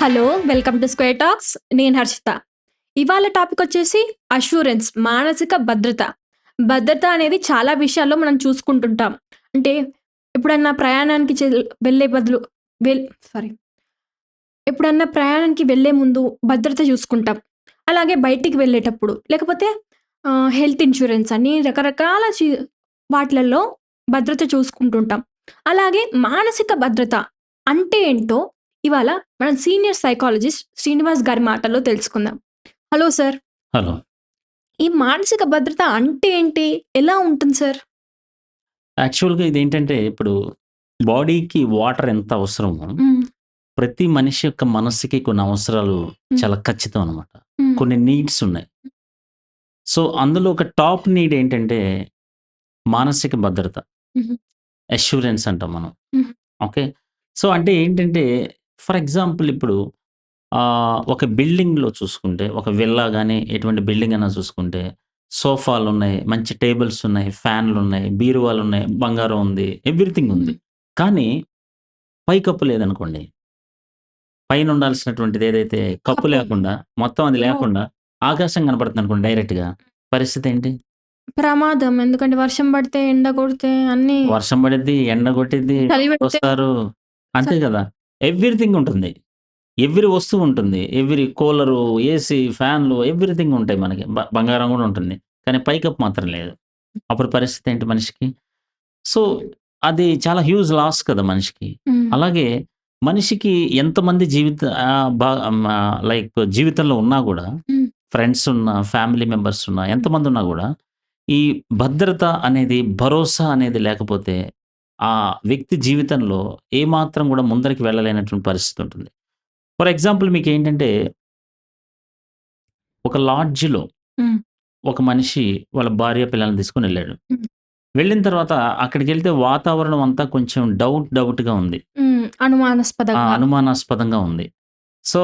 Hello! Welcome to square talks. నేను హర్షిత. ఇవాళ topic వచ్చేసి అష్యూరెన్స్ మానసిక భద్రత. భద్రత అనేది చాలా విషయాల్లో మనం చూసుకుంటుంటాం. అంటే ఎప్పుడన్నా ప్రయాణానికి వెళ్ళే బదులు వెల్ సారీ. ఎప్పుడన్నా ప్రయాణానికి వెళ్ళే ముందు భద్రత చూసుకుంటాం. అలాగే బయటికి వెళ్ళేటప్పుడు లేకపోతే హెల్త్ ఇన్స్యూరెన్స్ అని రకరకాల వాటిలలో భద్రత చూసుకుంటుంటాం. అలాగే మానసిక భద్రత అంటే ఏంటో ఇవాళ మన సీనియర్ సైకాలజిస్ట్ శ్రీనివాస్ గారి మాటల్లో తెలుసుకుందాం. Hello sir. హలో. ఈ మానసిక భద్రత అంటే ఏంటి? ఎలా ఉంటుంది సార్? యాక్చువల్‌గా ఇదేంటంటే, ఇప్పుడు బాడీకి వాటర్ ఎంత అవసరమో, హ్మ్. ప్రతి మనిషి యొక్క మనస్సుకి కొన్ని అవసరాలు హ్మ్. చాలా ఖచ్చితం అనమాట. హ్మ్. కొన్ని నీడ్స్ ఉన్నాయి. సో, అందులో ఒక టాప్ నీడ్ ఏంటంటే, మానసిక భద్రత. హుహు. అష్యూరెన్స్ అంటాం మనం. హుహు. ఓకే. సో, అంటే ఏంటంటే, ఫర్ ఎగ్జాంపుల్ ఇప్పుడు ఒక బిల్డింగ్‌లో చూసుకుంటే, ఒక విల్లా గాని, ఎటువంటి బిల్డింగ్ అయినా చూసుకుంటే, సోఫాలున్నాయి, మంచి టేబుల్స్ ఉన్నాయి, ఫ్యాన్‌లున్నాయి, బీరువాలున్నాయి, బంగారం ఉంది, ఎవ్రీథింగ్ ఉంది. హ్మ్. కానీ పైకప్పు లేదనుకోండి. పైన ఉండాల్సినటువంటిది ఏదైతే కప్పు కప్పు. లేకుండా, మొత్తం అది ఓహ్! లేకుండా ఆకాశం కనపడుతుందనుకోండి డైరెక్ట్‌గా. పరిస్థితి ఏంటి? ప్రమాదం. ఎందుకంటే వర్షం పడితే, ఎండ కొడితే అన్నీ వర్షం పడిద్ది, ఎండ కొట్టిద్ది, చలి పెడితే ఎవరొస్తారు? అంతే స గదా! ఎవ్రీథింగ్ ఉంటుంది. ఎవ్రి వస్తువు ఉంటుంది. ఎవ్రి కూలరు, ఏసీ, ఫ్యాన్‌లు ఎవ్రీథింగ్ ఉంటాయి మనకి. బంగారం గూడా ఉంటుంది. కానీ పైకప్పు మాత్రం లేదు. అప్పుడు పరిస్థితి ఏంటి మనిషికి? సో, అది చాలా హ్యూజ్ లాస్ కదా మనిషికి. హ్మ్. అలాగే మనిషికి ఎంతమంది లైక్ జీవితంలో ఉన్నా గూడా, హ్మ్. ఫ్రెండ్స్ ఉన్నా, ఫ్యామిలీ మెంబర్స్ ఉన్నా, ఎంతమందున్నా గూడా, ఈ భద్రత అనేది, భరోసా అనేది లేకపోతే, ఆ వ్యక్తి జీవితంలో ఏమాత్రం గూడా ముందరికి వెళ్ళలేనటువంటి పరిస్థితి ఉంటుంది. ఫర్ ఎగ్జాంపుల్ మీకేంటంటే, ఒక లాడ్జ్‌లో హ్మ్. ఒక మనిషి వాళ్ళ భార్య, పిల్లల్ని తీసుకొనెళ్ళాడు. హ్మ్. వెళ్ళిన తర్వాత అక్కడికెళ్తే వాతావరణం అంతా కొంచెం డౌట్‌గా ఉంది. హ్మ్. అనుమానాస్పదంగా. అనుమానాస్పదంగా ఉంది. సో,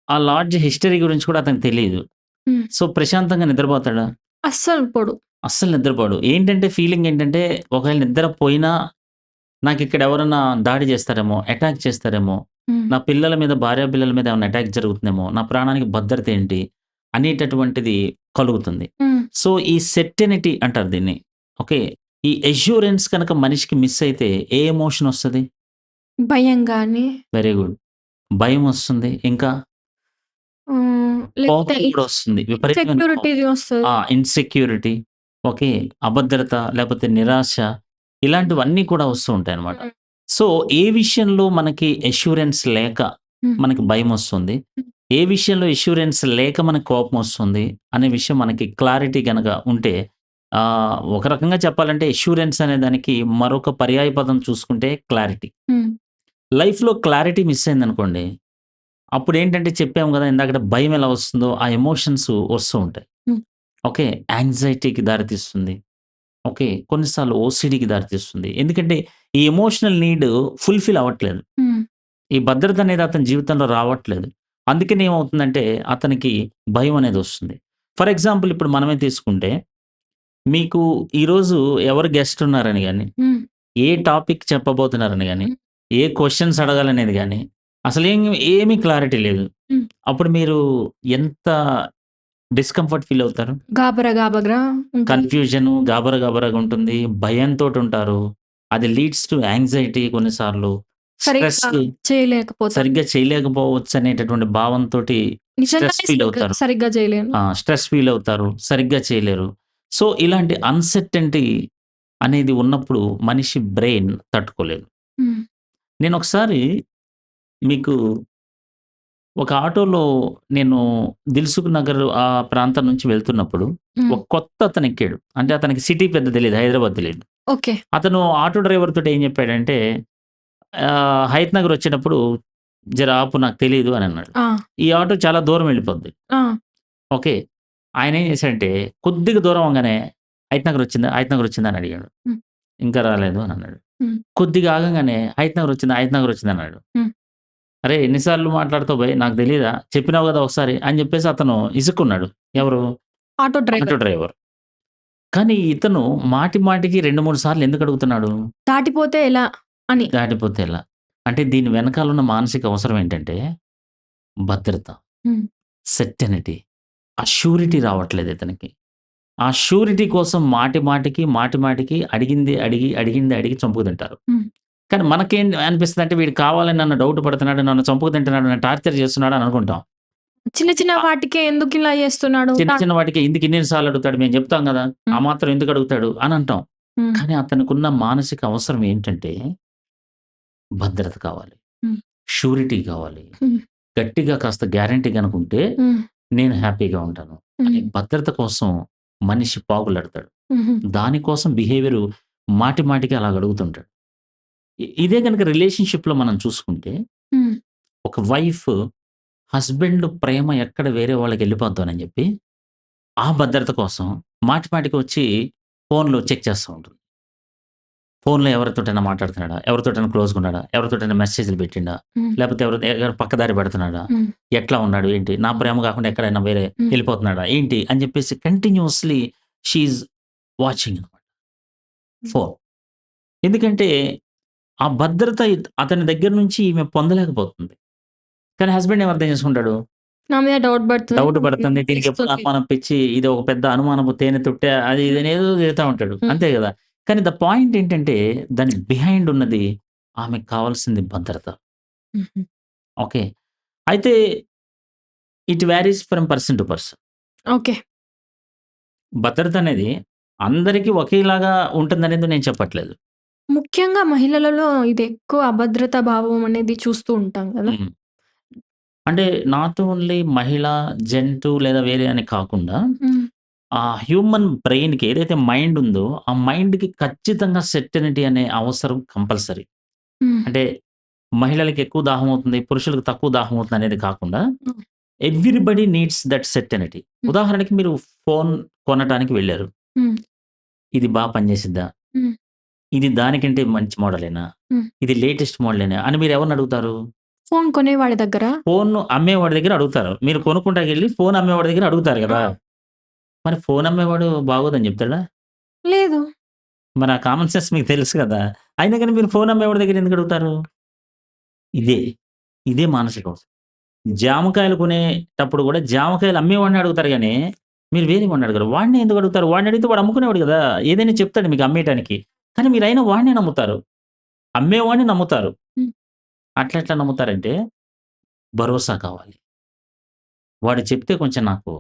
ఆ లాడ్జ్ హిస్టరీ గురించి కూడా అతనికి తెలీదు. హ్మ్. సో, ప్రశాంతంగా నిద్రపోతాడా? అస్సలు పొడు. అస్సలు నిద్రపోడు. ఏంటంటే ఫీలింగ్ ఏంటంటే, ఒకవేళ నిద్రపోయినా నాకిక్కడ ఎవరన్నా దాడి చేస్తారేమో, అటాక్ చేస్తారేమో, హ్మ్. నా పిల్లల మీద, భార్యాపిల్లల మీద ఏమన్నా అటాక్ జరుగుతుందేమో, నా ప్రాణానికి భద్రత ఏంటి? అనేటటువంటిది కలుగుతుంది. హ్మ్. సో, ఈ సెర్టనిటీ అంటారు దీన్ని. ఓకే. ఈ అష్యూరెన్స్ గనక మనిషికి మిస్ అయితే ఏ ఎమోషన్ ఒస్తది? భయం గాని వెరీ గుడ్. భయమొస్తుంది. ఇంకా లేకపోతే కోపం గూడా ఒస్తుంది. విపరీతమైన ఇన్‌సెక్యూరిటీ వస్తది. Insecurity, okay. అభద్రత, లేపోతే నిరాశ ఇలాంటివన్నీ కూడా వస్తూ ఉంటాయన్నమాట. హ్మ్. సో, ఏ విషయంలో మనకి అష్యూరెన్స్ లేక హ్మ్. మనకి భయమొస్తుంది? హ్మ్. ఏ విషయంలో అష్యూరెన్స్ లేక మనకు కోపమొస్తుంది? అనే విషయం మనకి క్లారిటీ గనక ఉంటే ఒక రకంగా చెప్పాలంటే అష్యూరెన్స్ అనే దానికి మరొక పర్యాయ పదం చూసుకుంటే క్లారిటీ. హ్మ్. లైఫ్‌లో క్లారిటీ మిస్ అయిందనుకోండి, అప్పుడేంటంటే చెప్పాము గదా! ఇందాకడ భయం ఎలా వస్తుందో ఆ ఎమోషన్స్ వస్తూ ఉంటాయి. హ్మ్. ఓకే. యాంక్సైటీకి దారితీస్తుంది. ఓకే. కొన్నిసార్లు ఓసీడీకి దారితీస్తుంది. ఎందుకంటే ఈ ఎమోషనల్ నీడ్ ఫుల్‌ఫిల్ అవ్వట్లేదు. హ్మ్. ఈ భద్రత అనేది అతని జీవితంలో రావట్లేదు. అందుకని ఏమవుతుందంటే అతనికి భయం అనేదొస్తుంది. ఫర్ ఎగ్జాంపుల్ ఇప్పుడు మనమే తీసుకుంటే మీకు ఈరోజు ఎవరు గెస్ట్ ఉన్నారని గాని, హ్మ్. ఏ టాపిక్ చెప్పబోతున్నారని గాని, హ్మ్. ఏ క్వెషన్స్ అడగాలనేది గాని ఏమీ క్లారిటీ లేదు. హ్మ్. అప్పుడు మీరు ఎంత డిస్కంఫర్ట్ ఫీల్ అవుతారు? గాబరా ఉంటది. కన్‌ఫ్యూజను, గాబరాగా ఉంటుంది. భయంతోటుంటారు. అది లీడ్స్ టు యాంక్సైటీ కొన్నిసార్లు. స్ట్రెస్ సరిగ్గా చేయలేకపోతాం. సరిగ్గా చేయలేకపోవచ్చనేటటువంటి భావంతోటి స్ట్రెస్ నిజంగానే ఫీల్ అవుతారు. సరిగ్గా చేయలేను. స్ట్రెస్ ఫీల్ అవుతారు. సరిగ్గా చేయలేరు. సో, ఇలాంటి అన్‌సర్టెనిటీ అనేది ఉన్నప్పుడు మనిషి బ్రెయిన్ తట్టుకోలేదు. హ్మ్. నేనొకసారి మీకు ఒక ఆటోలో నేను దిల్సుఖ్ నగర్ ఆ ప్రాంతం నుంచి వెళ్తున్నప్పుడు హ్మ్. ఒక కొత్త అతనెక్కాడు. అంటే అతనికి సిటీ పెద్ద తెలీదు. హైదరాబాద్ తెలీదు. ఓకే. అతను ఆటో డ్రైవర్ తోటి ఏం చెప్పాడంటే, హయత్ నగర్ వచ్చేటప్పుడు "జర ఆపు నాకు తెలీదు" అని అన్నాడు. ఆ! ఈ ఆటో చాలా దూరం వెళ్ళిపోద్ది. ఆ! ఓకే. ఆయనేం చేశాడంటే కొద్దిగా దూరం అవ్వంగానే "హయత్ నగర్ వచ్చిందా? హయత్ నగర్ వచ్చిందా?" అని అడిగాడు. హ్మ్. "ఇంకా రాలేదు" అని అన్నాడు. హ్మ్. కొద్దిగా ఆగంగానే "హయత్ నగర్ వచ్చిందా? హయత్ నగర్ వచ్చిందా?" అన్నాడు. హ్మ్. "అరేయ్! ఎన్ని సార్లు మాట్లాడతావు బయ్ నాకు తెలీదా? చెప్పినావు గదా! ఒకసారి" అని చెప్పేసి అతను ఇసుక్కున్నాడు. హ్మ్. ఎవరు? Auto auto driver. డ్రైవర్. కానీ ఇతను మాటి మాటికి 2, 3 సార్లు ఎందుకు అడుగుతున్నాడు? దాటిపోతే ఎలా అని. దాటిపోతే ఎలా? అంటే దీని వెనకాల ఉన్న మానసిక అవసరం ఏంటంటే, భద్రత, హ్మ్. సెర్టనిటీ, ఆ ష్యూరిటీ రావట్లేదు ఇతనికి. ఆ ష్యూరిటీ కోసం మాటిమాటికి అడిగింది అడిగి చంపుకు తింటారు. హ్మ్. కానీ మనకేం అనిపిస్తదంటే వీడు కావాలని నన్ను డౌట్ పడుతున్నాడు, నన్ను చంపుకు తింటున్నాడు, నన్ను టార్చర్ చేస్తున్నాడు అని అనుకుంటాం. చిన్న చిన్న ఆహ్, వాటికే ఎందుకిలా చేస్తున్నాడు? చిన్న చిన్న వాటికి ఎందుకు ఇన్ని సార్లు అడుగుతాడు మేము చెప్తాం గదా! ఆ హ్మ్. మాత్రం ఎందుకు అడుగుతాడు అని అంటాం. హ్మ్. కానీ అతనికున్న మానసిక అవసరం ఏంటంటే భద్రత కావాలి. హ్మ్. షూరిటీ కావాలి. హ్మ్. గట్టిగా కాస్త గ్యారంటీ గనుకుంటే హ్మ్. నేను హ్యాపీగా ఉంటాను. అని హ్మ్. భద్రత కోసం మనిషి పాకులాడతాడు. హుహు. దానికోసం బిహేవియరు మాటిమాటికి అలాగ అడుగుతుంటాడు. ఇదే గనుక రిలేషన్‌షిప్‌లో మనం చూసుకుంటే హ్మ్. ఒక వైఫ్ హస్బెండ్ ప్రేమ ఎక్కడ వేరే వాళ్ళకెళ్ళిపోద్దానని జెప్పి, ఆ భద్రత కోసం మాటిమాటికి వచ్చి ఫోన్‌లో చెక్ చేస్తా ఉంటుంది. ఫోన్‌లో ఎవరితోటైనా మాట్లాడుతున్నాడా? ఎవరితోటైనా క్లోజ్‌గున్నాడా? ఎవరితోటైనా మెసేజ్‌లు పెట్టిండా? హ్మ్. లేపోతే ఎవరు పక్కదారి పడుతున్నాడా? హ్మ్. ఎట్లా ఉన్నాడు? ఏంటి? నా హ్మ్. ప్రేమ కాకుండా ఎక్కడైనా వేరే హ్మ్. ఎళ్ళిపోతున్నాడా? ఏంటి? అని జెప్పేసి కంటిన్యూయస్‌లీ షీ ఈజ్ వాచింగ్ అనమాట హ్మ్. ఫోన్. ఎందుకంటే, ఆ భద్రత అతని దగ్గర నుంచి ఈమె పొందలేకపోతుంది. కానీ హస్బెండ్ ఏం అర్థం చేసుకుంటాడు? నా మీద డౌట్ పడుతుంది. డౌట్ నాకు పడుతుంది. దీనికి ఎప్పుడు ఇస్తుంది. అనుమానం పిచ్చి, ఇది ఒక పెద్ద అనుమానపు తేనె తుట్టె అది ఇది హ్మ్. అని ఏదో తిడతా ఉంటాడు. హ్మ్. అంతే గదా! కానీ ద పాయింట్ ఏంటంటే, దాని బిహైండ్ ఉన్నది ఆమెకు కావాల్సింది భద్రత. హుహు. ఓకే. అయితే it varies from person to person. Okay. భద్రత అనేది అందరికి ఒకేలాగా ఉంటుందనేది నేను చెప్పట్లేదు. ముఖ్యంగా మహిళలలో ఇది ఎక్కువ అభద్రతా భావం అనేది చూస్తూ ఉంటాం గదా! హ్మ్. అంటే నాట్ ఓన్లీ మహిళ, జెంటు లేదా వేరే అని కాకుండా హ్మ్. ఆ హ్యూమన్ బ్రెయిన్‌కి ఏదైతే మైండ్ ఉందో, ఆ మైండ్‌కి ఖచ్చితంగా సెర్టనిటీ అనే అవసరం కంపల్సరీ. హ్మ్. అంటే మహిళలకి ఎక్కువ దాహమవుతుంది, పురుషులకు తక్కువ దాహమవుతుంది అనేది కాకుండా hmm. Everybody needs that certainty. Hmm. ఉదాహరణకి మీరు ఫోన్ కొనటానికి వెళ్లారు. హ్మ్. ఇది బా పనిచేసిద్దా? హ్మ్. ఇది దానికంటే మంచి మోడలేనా? హ్మ్. ఇది లేటెస్ట్ మోడలేనా? అని మీరు ఎవరిని అడుగుతారు? ఫోను కొనేవాడి దగ్గర ఫోన్ అమ్మేవాడి దగ్గర అడుగుతారు. మీరు కొనుక్కుంటాకెళ్ళి ఫోన్ అమ్మేవాడి దగ్గర అడుగుతారు ఆ! గదా! మరి ఫోన్ అమ్మేవాడు బాగోదని చెప్తాడా? లేదు. మరి ఆ కామన్ సెన్స్ మీకు తెలుసు గదా! అయినా గాని మీరు ఫోన్ అమ్మేవాడి దగ్గర ఎందుకు అడుగుతారు? ఇదే. ఇదే మానసిక అవసరం. జామకాయలు కొనేటప్పుడు గూడా జామకాయలు అమ్మేవాడిని అడుగుతారు గానీ, మీరు వేరే వాడిని అడగరు. వాడినే ఎందుకు అడుగుతారు? వాడిని అడిగితే వాడు అమ్ముకునేవాడు గదా! ఏదైనా చెప్తాడు మీకు అమ్మేయటానికి. కానీ మీరైనా వాడినే నమ్ముతారు. అమ్మేవాడిని నమ్ముతారు. హ్మ్. అట్లెట్లా నమ్ముతారంటే భరోసా కావాలి. వాడు చెప్తే కొంచెం నాకు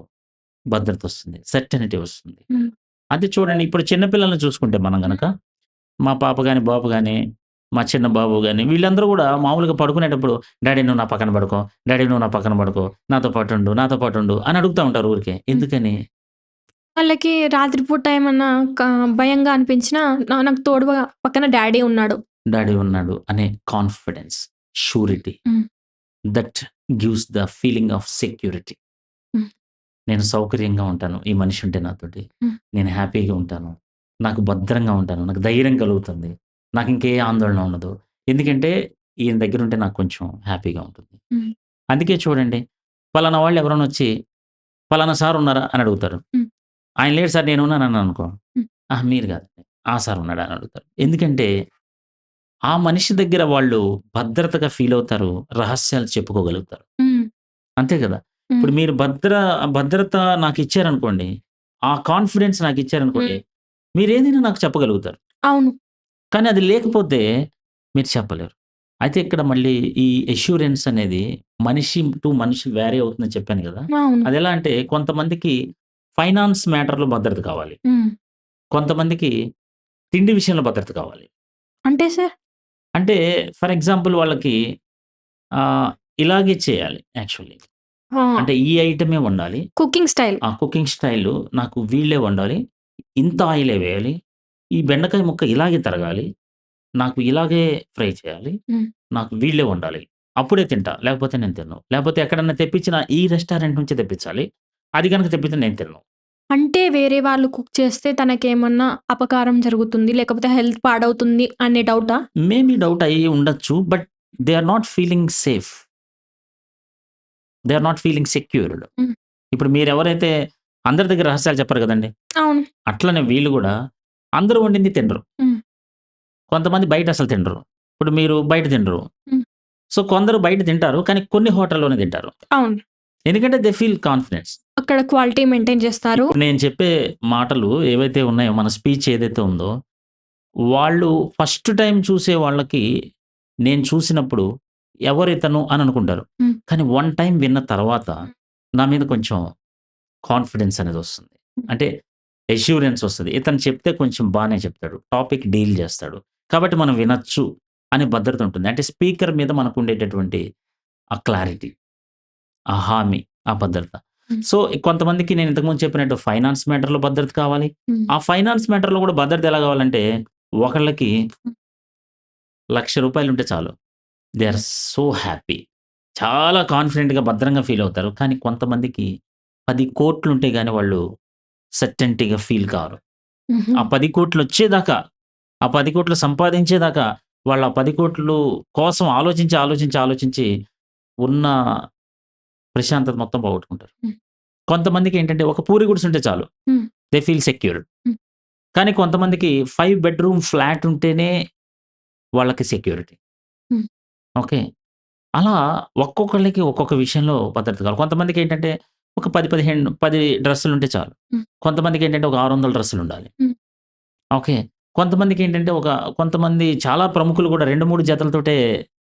భద్రతొస్తుంది. సెర్టనిటీ వస్తుంది. హ్మ్. అది చూడండి ఇప్పుడు చిన్న పిల్లల్ని చూసుకుంటే మనం హ్మ్. గనక, మా పాప గాని, బాబు గాని, మా చిన్న బాబు గాని వీళ్ళందరూ గూడా మామూలుగా పడుకునేటప్పుడు డ్యాడీ నువ్వు నా పక్కన పడుకో, డ్యాడీ నువ్వు నా పక్కన పడుకో, నాతో పాటుండు అని అడుగుతా ఉంటారు ఊరికే. హ్మ్. ఎందుకని? వాళ్ళకి రాత్రి పూట ఏమన్నా క భయంగా అనిపించినా నాకు తోడుగా పక్కన డ్యాడీ ఉన్నాడు. డ్యాడీ ఉన్నాడు అనే కాన్ఫిడెన్స్, షూరిటీ హ్మ్. That gives the feeling of security. హ్మ్. నేను సౌకర్యంగా ఉంటాను. ఈ మనిషి ఉంటే నాతోటి. హ్మ్. నేను హ్యాపీగా ఉంటాను. నాకు భద్రంగా ఉంటాను. నాకు ధైర్యం కలుగుతుంది. నాకింకే ఆందోళన ఉండదు. ఎందుకంటే ఈయన దగ్గరుంటే నాకు కొంచెం హ్యాపీగా ఉంటుంది. హ్మ్. అందుకే చూడండి పలానా వాళ్ళు ఎవరైనొచ్చి, "పలానా సార్ ఉన్నారా?" అని అడుగుతారు. హ్మ్. ఆయన లేడు సార్ నేనున్నానన్నాననుకో, హ్మ్. "అహా! మీరు కాదండి. ఆ సార్ ఉన్నాడా?" అని అడుగుతారు. ఎందుకంటే ఆ మనిషి దగ్గర వాళ్ళు భద్రతగా ఫీలవుతారు. రహస్యాలు చెప్పుకోగలుగుతారు. హ్మ్. అంతే గదా! హ్మ్. ఇప్పుడు మీరు భద్రత నాకిచ్చారనుకోండి, ఆ కాన్ఫిడెన్స్ నాకిచ్చారనుకోండి, హ్మ్. మీరేదైనా నాకు చెప్పగలుగుతారు. అవును. కానీ అది లేకపోతే మీరు చెప్పలేరు. అయితే ఇక్కడ మళ్ళీ ఈ అష్యూరెన్స్ అనేది మనిషి టు మనిషి వేరీ అవుతుందని చెప్పాను గదా! అవును. అదెలా అంటే కొంతమందికి ఫైనాన్స్ మ్యాటర్‌లో భద్రత కావాలి. హ్మ్. కొంతమందికి తిండి విషయంలో భద్రత కావాలి. అంటే సార్? అంటే ఫర్ ఎగ్జాంపుల్ వాళ్ళకి ఆహ్, ఇలాగే చేయాలి యాక్చువల్లీ. ఆ! అంటే ఈ ఐటెమే వండాలి. Cooking style. ఆ కుకింగ్ స్టైలు నాకు వీళ్ళే వండాలి. ఇంత ఆయిలే వేయాలి. ఈ బెండకాయ ముక్క ఇలాగే తరగాలి. నాకు ఇలాగే ఫ్రై చేయాలి. హ్మ్. నాకు వీళ్ళే వండాలి. అప్పుడే తింటా. లేకపోతే నేను తినను. లేకపోతే ఎక్కడన్నా తెప్పించిన ఈ రెస్టారెంట్ నుంచే తెప్పించాలి. అది గనుక తెప్పితే నేను తినను. అంటే వేరే వాళ్ళు కుక్ చేస్తే తనకేమన్నా అపకారం జరుగుతుంది, లేకపోతే హెల్త్ పాడవుతుంది అనే డౌటా? మేబీ డౌట్ అయ్యి ఉండొచ్చు. But they are not feeling safe. They are not feeling secured. Hmm. ఇప్పుడు మీరెవరైతే అందరి దగ్గర రహస్యాలు చెప్పరు గదండీ! అవును. అట్లనే వీళ్ళు గూడా అందరూ వండింది తినరు. హ్మ్. కొంతమంది బయట అసలు తినరు. ఇప్పుడు మీరు బయట తినరు. హ్మ్. సో, కొందరు బయట తింటారు. కానీ కొన్ని హోటల్‌లోనే తింటారు. అవును. ఎందుకంటే దే ఫీల్ కాన్ఫిడెన్స్. అక్కడ క్వాలిటీ మెయింటైన్ చేస్తారు. ఇప్పుడు నేను చెప్పే మాటలు ఏవైతే ఉన్నాయో, మన స్పీచ్ ఏదైతే ఉందో, వాళ్ళు ఫస్ట్ టైమ్ చూసే వాళ్ళకి నేను చూసినప్పుడు ఎవరితను అని అనుకుంటారు. హ్మ్. కానీ వన్ టైమ్ విన్న తర్వాత నా మీద కొంచెం కాన్ఫిడెన్స్ అనేదొస్తుంది. హ్మ్. అంటే అష్యూరెన్స్ వస్తది. ఇతను చెప్తే కొంచెం బానే చెప్తాడు. టాపిక్ డీల్ చేస్తాడు. కాబట్టి మనం వినొచ్చు అనే భద్రత ఉంటుంది. అంటే స్పీకర్ మీద మనకుండేటటువంటి ఆ క్లారిటీ, ఆ హామీ, ఆ భద్రత. హ్మ్. సో, కొంతమందికి నేను ఇంతకుముందు చెప్పినట్టు ఫైనాన్స్ మ్యాటర్‌లో భద్రత కావాలి. హ్మ్. ఆ ఫైనాన్స్ మ్యాటర్‌లో కూడా భద్రత ఎలా కావాలంటే, ఒకళ్ళకి హ్మ్. రూ. 1,00,000 ఉంటే చాలు. They are so happy. చాలా కాన్ఫిడెంట్‌గా భద్రంగా ఫీల్ అవుతారు. కానీ కొంతమందికి 10,00,00,000 ఉంటే గాని వాళ్ళు సర్టెనిటీగా ఫీల్ కారు. హుహు. ఆ 10,00,00,000 వచ్చేదాకా, ఆ 10,00,00,000 సంపాదించేదాకా వాళ్ళు ఆ 10,00,00,000 కోసం ఆలోచించి, ఆలోచించి, ఆలోచించి ఉన్న ప్రశాంతత మొత్తం పోగొట్టుకుంటారు. హ్మ్. కొంతమందికేంటంటే ఒక పూరి గుడిసుంటే చాలు. హ్మ్. They feel secured. హ్మ్. కానీ కొంతమందికి 5 బెడ్‌రూమ్ ఫ్లాట్ ఉంటేనే వాళ్ళకి సెక్యూరిటీ. హ్మ్. ఓకే. అలా ఒక్కొక్కళ్ళకి ఒక్కొక్క విషయంలో భద్రత కావాలి. కొంతమందికేంటంటే ఒక 10, 15 10 డ్రెస్సులుంటే చాలు. హ్మ్. కొంతమందికేంటంటే ఒక 600 డ్రెస్సులుండాలి. హ్మ్. ఓకే. కొంతమందికేంటంటే కొంతమంది చాలా ప్రముఖులు కూడా 2, 3 జతలతోటే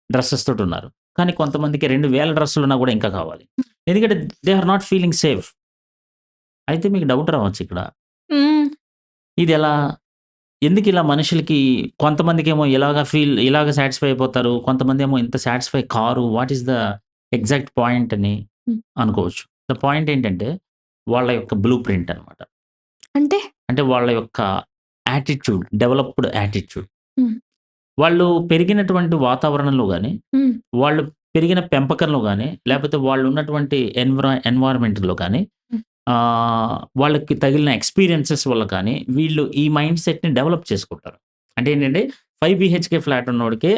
డ్రెసెస్ తోటున్నారు. కానీ కొంతమందికి 2000 డ్రెస్సులున్నా కూడా ఇంకా కావాలి. ఎందుకంటే they are not feeling safe. అయితే మీకు డౌట్ రావచ్చిక్కడ. హ్మ్. ఇదెలా? ఎందుకిలా మనుషులకి కొంతమందికేమో ఇలాగ సాటిస్ఫై అయిపోతారు. కొంతమందేమో ఇంత satisfy car. What is the exact point అని హ్మ్. అనుకోవచ్చు. ద పాయింట్ ఏంటంటే వాళ్ళ యొక్క బ్లూ ప్రింట్ అనమాట. అంటే? అంటే వాళ్ళ యొక్క యాటిట్యూడ్, డెవలప్డ్ యాటిట్యూడ్. హ్మ్. వాళ్ళు పెరిగినటువంటి వాతావరణంలో గాని, హ్మ్. వాళ్ళు పెరిగిన పెంపకంలో గాని, లేపోతే వాళ్ళున్నటువంటి ఎన్వైర్న్‌మెంట్‌లో గాని, హ్మ్. వాళ్ళకి తగిలిన ఎక్స్‌పీరియన్సెస్ వల్ల కానీ, వీళ్ళు ఈ మైండ్ సెట్‌ని డెవలప్ చేసుకుంటారు. అంటే ఏంటంటే 5 బీహెచ్‌కే ఫ్లాట్ ఉన్నోడికే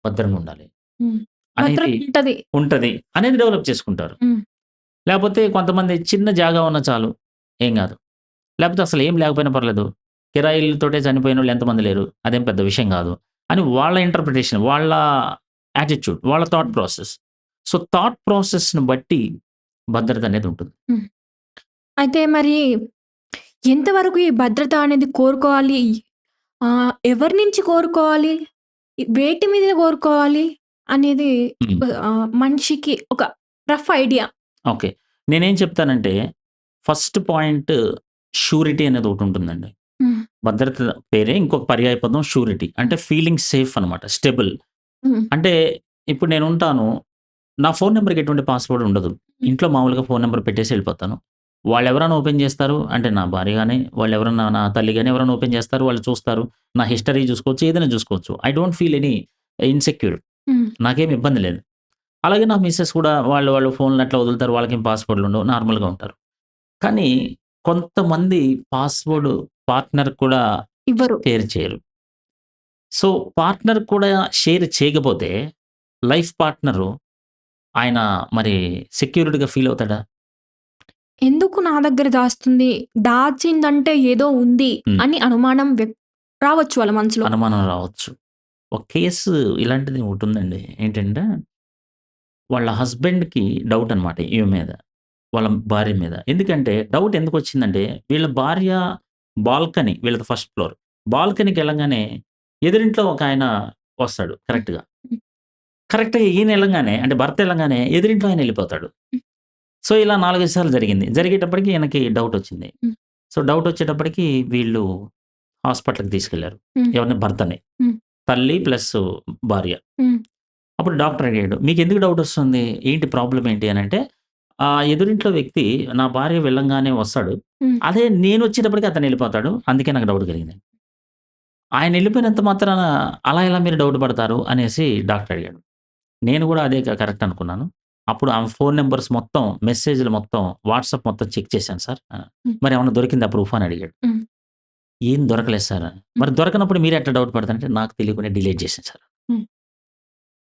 భద్రంగుండాలి హ్మ్. అనేది భద్రతుంటది. ఉంటది. అనేది డెవలప్ చేసుకుంటారు. హ్మ్. లేపోతే కొంతమంది చిన్న జాగా ఉన్నా చాలు. ఏం గాదు. లేపోతే అసలేం లేకపోయినా పర్లేదు. కిరాయిలతోటే చనిపోయినోళ్ళు ఎంతమంది లేరు. అదేం పెద్ద విషయం గాదు. అని వాళ్ళ ఇంటర్ప్రిటేషన్, వాళ్ళ యాటిట్యూడ్, వాళ్ళ థాట్ హ్మ్. ప్రాసెస్. సో, థాట్ ప్రాసెస్‌ని బట్టి భద్రత అనేది ఉంటుంది. హ్మ్. అయితే మరి ఎంతవరకు ఈ భద్రత అనేది కోరుకోవాలి? ఎవరి నుంచి కోరుకోవాలి? వేటి మీద కోరుకోవాలి? అనేది హ్మ్. మనిషికి ఒక రఫ్ ఐడియా. ఓకే. నేనేం చెప్తానంటే, ఫస్ట్ పాయింట్ షూరిటీ అనేది ఒకటుంటుందండి. హ్మ్. భద్రత పేరే ఇంకొక పర్యాయ పదం షూరిటీ. హ్మ్. అంటే ఫీలింగ్ సేఫ్ అనమాట. స్టెబుల్. హ్మ్. అంటే ఇప్పుడు నేనుంటాను. నా ఫోను నంబర్‌కి ఎటువంటి పాస్‌వర్డ్ ఉండదు. హ్మ్. ఇంట్లో మామూలుగా ఫోను నంబర్ పెట్టేసి ఎళ్ళిపోతాను. వాళ్ళెవరైనా ఓపెన్ జేస్తారు. అంటే నా భార్య గాని, వాళ్ళెవరన్నా నా తల్లి గాని ఎవరైనా ఓపెన్ జేస్తారు. వాళ్ళు చూస్తారు. నా హిస్టరీ జూసుకోవచ్చు. ఏదైనా జూసుకోవచ్చు. I don't feel any insecure. Hmm. నాకేమి ఇబ్బంది లేదు. అలాగే నా మిసెస్ కూడా వాళ్ళు ఫోన్‌లు అట్లా వదులుతారు. వాళ్ళకేం పాస్‌వర్డ్‌లుండవు. నార్మల్‌గా ఉంటారు. కానీ కొంతమంది పాస్‌వర్డ్ పార్ట్నర్ కూడా ఇవ్వరు. షేర్ చేయరు. సో, పార్ట్నర్ కూడా షేర్ చేయకపోతే లైఫ్ పార్ట్నరు ఆయన మరి సెక్యూర్డ్‌గా ఫీల్ అవుతాడా? ఎందుకు నా దగ్గర దాస్తుంది? దాచిందంటే ఏదో ఉంది హ్మ్. అని అనుమానం రావచ్చు వాళ్ళ మనసులో. అనుమానం రావచ్చు. ఒక కేసు ఇలాంటిది ఒకటుందండి. ఏంటంటే వాళ్ళ హస్బెండ్‌కి డౌట్ అనమాట ఈమె మీద. వాళ్ళ భార్య మీద. ఎందుకంటే డౌట్ ఎందుకొచ్చిందంటే వీళ్ళ భార్య బాల్కనీ వీళ్ళది ఫస్ట్ ఫ్లోర్. బాల్కనీకెళ్ళంగానే ఎదురింట్లో ఒకాయన వస్తాడు హ్మ్. కరెక్ట్‌గా. హ్మ్. కరెక్ట్‌గా ఈయన ఎళ్ళంగానే అంటే భర్త ఎళ్ళంగానే ఎదురింట్లో ఆయన ఎళ్ళిపోతాడు. హ్మ్. సో, ఇలా 4, 5 సార్లు జరిగింది. జరిగేటప్పటికి ఈయనకి డౌటొచ్చింది. హ్మ్. సో, డౌటొచ్చేటప్పటికి వీళ్ళు హాస్పిటల్‌కి తీసుకెళ్లారు. హ్మ్. ఎవరిని? భర్తని. హ్మ్. తల్లి ప్లస్ భార్య. హ్మ్. అప్పుడు డాక్టర్ అడిగాడు. "మీకెందుకు డౌటొస్తుంది? ఏంటి ప్రాబ్లమ్ ఏంటి?" అనంటే, ఎదురింట్లో వ్యక్తి నా భార్య వెళ్ళంగానే వస్తాడు. హ్మ్. అదే నేనొచ్చేటప్పటికి అతనెళ్ళిపోతాడు. అందుకే నాకు డౌట్ కలిగింది. ఆయనెళ్ళిపోయినంత మాత్రాన అలా ఎలా మీరు డౌట్ పడతారు? అనేసి డాక్టర్ అడిగాడు. నేను గూడా అదే కరెక్ట్ అనుకున్నాను. అప్పుడు ఆమె ఫోను నంబర్స్ మొత్తం, మెసేజ్‌లు మొత్తం, వాట్సాప్ మొత్తం చెక్ చేశాను సార్. హ్మ్. "మరేమన్నా దొరికిందా ప్రూఫ్" అని అడిగాడు. హ్మ్. "ఏం దొరకలేదు సార్" అని. హ్మ్. "మరి దొరకనప్పుడు మీరెట్లా డౌట్ పడతారంటే" "నాకు తెలియకుండా డిలీట్ చేశాను సార్." హ్మ్.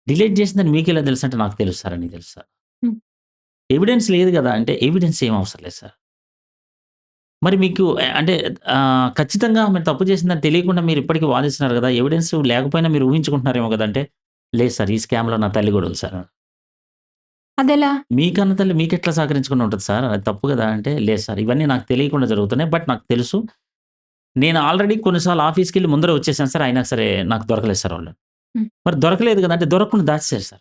"డిలీట్ చేసిందని మీకెలా తెలుసంటే" "నాకు తెలుసు సార్" అని తెలుసు సార్. హ్మ్. "ఎవిడెన్స్ లేదు గదా!" అంటే "ఎవిడెన్స్ ఏం అవసరం లేదు సార్." మరి మీకు అంటే ఖచ్చితంగా ఆమె తప్పు చేసిందని తెలియకుండా మీరు ఇప్పటికి వాదిస్తున్నారు గదా! ఎవిడెన్స్ లేకపోయినా మీరు ఊహించుకుంటున్నారేమో గదా! అంటే లేదు సార్ ఈ స్కామ్‌లో నా తల్లి గూడా ఉంది సార్. అదెలా? మీ కన్న తల్లి మీకెట్లా సహకరించకుండా ఉంటది సార్? అది తప్పు గదా! అంటే, లేదు సార్ ఇవన్నీ నాకు తెలియకుండా జరుగుతున్నాయి. బట్ నాకు తెలుసు. నేను ఆల్రెడీ కొన్ని సార్లు ఆఫీస్‌కెళ్ళి ముందరే వచ్చేసాను సార్. అయినా సరే నాకు దొరకలేదు సార్ వాళ్ళు. హ్మ్. మరి దొరకలేదు గదా! అంటే దొరకకుండా దాచేసారు సార్.